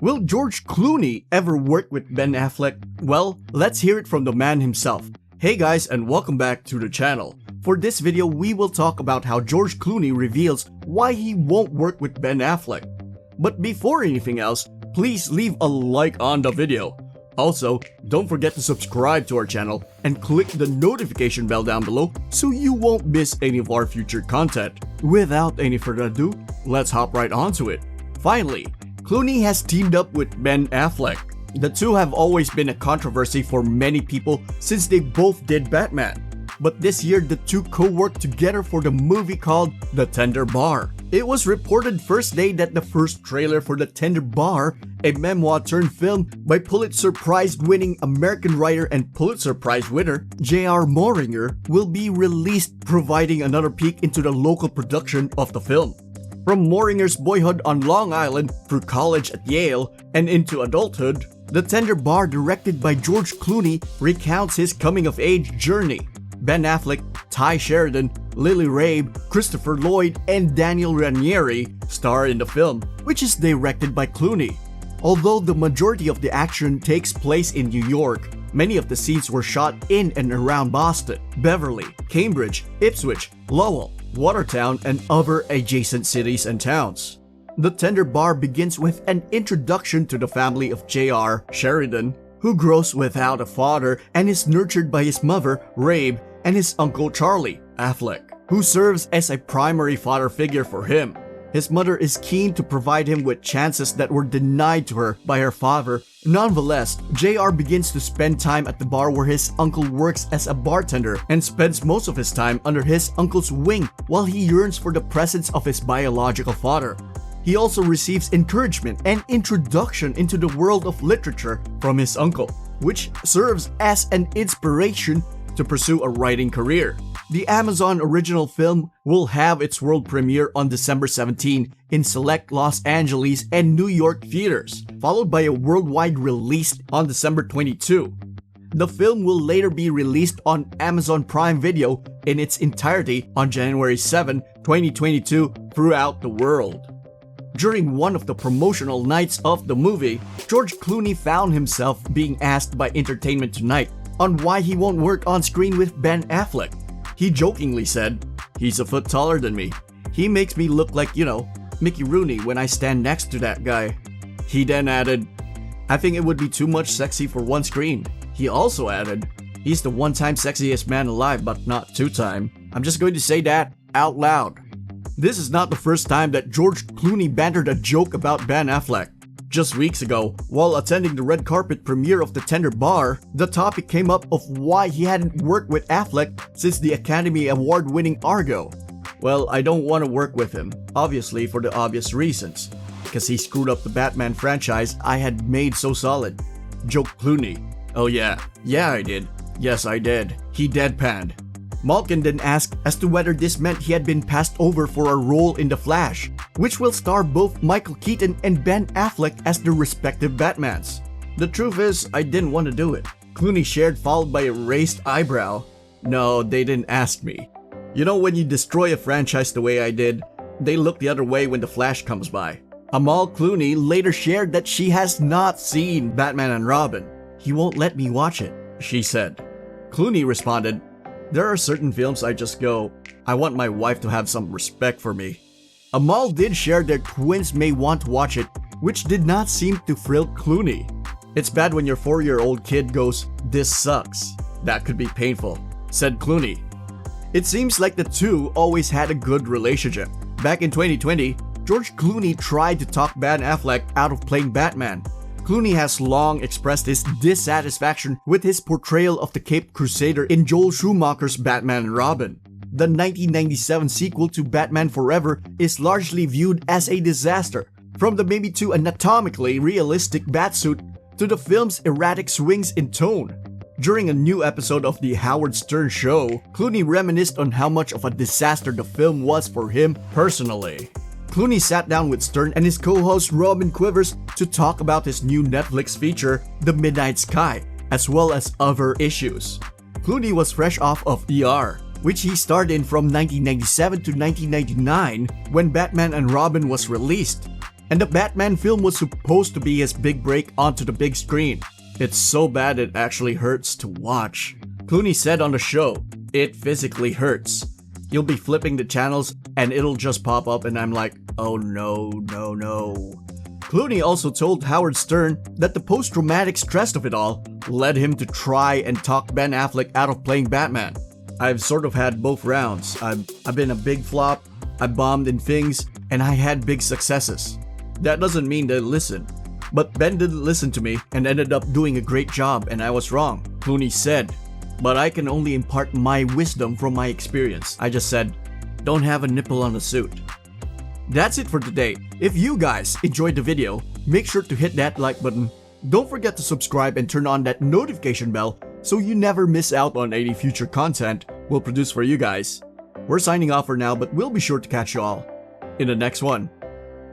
Will George Clooney ever work with Ben Affleck? Well, let's hear it from the man himself. Hey guys, and welcome back to the channel. For this video, we will talk about how George Clooney reveals why he won't work with Ben Affleck. But before anything else, please leave a like on the video. Also, don't forget to subscribe to our channel and click the notification bell down below so you won't miss any of our future content. Without any further ado, let's hop right onto it. Finally, Clooney has teamed up with Ben Affleck. The two have always been a controversy for many people since they both did Batman. But this year, the two co-worked together for the movie called The Tender Bar. It was reported first day that the first trailer for The Tender Bar, a memoir turned film by Pulitzer Prize-winning American writer and Pulitzer Prize winner J.R. Moringer, will be released, providing another peek into the local production of the film. From Moringer's boyhood on Long Island through college at Yale and into adulthood, The Tender Bar, directed by George Clooney, recounts his coming-of-age journey. Ben Affleck, Ty Sheridan, Lily Rabe, Christopher Lloyd, and Daniel Ranieri star in the film, which is directed by Clooney. Although the majority of the action takes place in New York, many of the scenes were shot in and around Boston, Beverly, Cambridge, Ipswich, Lowell, Watertown, and other adjacent cities and towns. The Tender Bar begins with an introduction to the family of J.R. Sheridan, who grows without a father and is nurtured by his mother, Rabe, and his uncle Charlie, Affleck, who serves as a primary father figure for him. His mother is keen to provide him with chances that were denied to her by her father. Nonetheless, JR begins to spend time at the bar where his uncle works as a bartender and spends most of his time under his uncle's wing while he yearns for the presence of his biological father. He also receives encouragement and introduction into the world of literature from his uncle, which serves as an inspiration to pursue a writing career. The Amazon original film will have its world premiere on December 17 in select Los Angeles and New York theaters, followed by a worldwide release on December 22. The film will later be released on Amazon Prime Video in its entirety on January 7, 2022 throughout the world. During one of the promotional nights of the movie, George Clooney found himself being asked by Entertainment Tonight on why he won't work on screen with Ben Affleck. He jokingly said, "He's a foot taller than me. He makes me look like, Mickey Rooney when I stand next to that guy." He then added, "I think it would be too much sexy for one screen." He also added, "He's the one-time sexiest man alive, but not two-time. I'm just going to say that out loud." This is not the first time that George Clooney bantered a joke about Ben Affleck. Just weeks ago, while attending the red carpet premiere of The Tender Bar, the topic came up of why he hadn't worked with Affleck since the Academy Award-winning Argo. "Well, I don't want to work with him, obviously for the obvious reasons, because he screwed up the Batman franchise I had made so solid," joked Clooney. "Oh yeah, I did. Yes, I did," he deadpanned. Malkin then asked as to whether this meant he had been passed over for a role in The Flash, which will star both Michael Keaton and Ben Affleck as their respective Batmans. "The truth is, I didn't want to do it," Clooney shared, followed by a raised eyebrow. "No, they didn't ask me. When you destroy a franchise the way I did, they look the other way when The Flash comes by." Amal Clooney later shared that she has not seen Batman and Robin. "He won't let me watch it," she said. Clooney responded, "There are certain films I just go, I want my wife to have some respect for me." Amal did share their twins may want to watch it, which did not seem to thrill Clooney. "It's bad when your 4-year-old kid goes, 'This sucks.' That could be painful," said Clooney. It seems like the two always had a good relationship. Back in 2020, George Clooney tried to talk Ben Affleck out of playing Batman. Clooney has long expressed his dissatisfaction with his portrayal of the Caped Crusader in Joel Schumacher's Batman and Robin. The 1997 sequel to Batman Forever is largely viewed as a disaster, from the maybe too anatomically realistic batsuit to the film's erratic swings in tone. During a new episode of The Howard Stern Show, Clooney reminisced on how much of a disaster the film was for him personally. Clooney sat down with Stern and his co-host Robin Quivers to talk about his new Netflix feature, The Midnight Sky, as well as other issues. Clooney was fresh off of ER, which he starred in from 1997 to 1999 when Batman and Robin was released. And the Batman film was supposed to be his big break onto the big screen. It's so bad it actually hurts to watch. Clooney said on the show, "It physically hurts. You'll be flipping the channels and it'll just pop up and I'm like, oh no, no, no." Clooney also told Howard Stern that the post-traumatic stress of it all led him to try and talk Ben Affleck out of playing Batman. "I've sort of had both rounds. I've been a big flop, I bombed in things, and I had big successes. That doesn't mean they listen. But Ben didn't listen to me and ended up doing a great job and I was wrong," Clooney said. "But I can only impart my wisdom from my experience. I just said, don't have a nipple on the suit." That's it for today. If you guys enjoyed the video, make sure to hit that like button. Don't forget to subscribe and turn on that notification bell so you never miss out on any future content we'll produce for you guys. We're signing off for now, but we'll be sure to catch you all in the next one.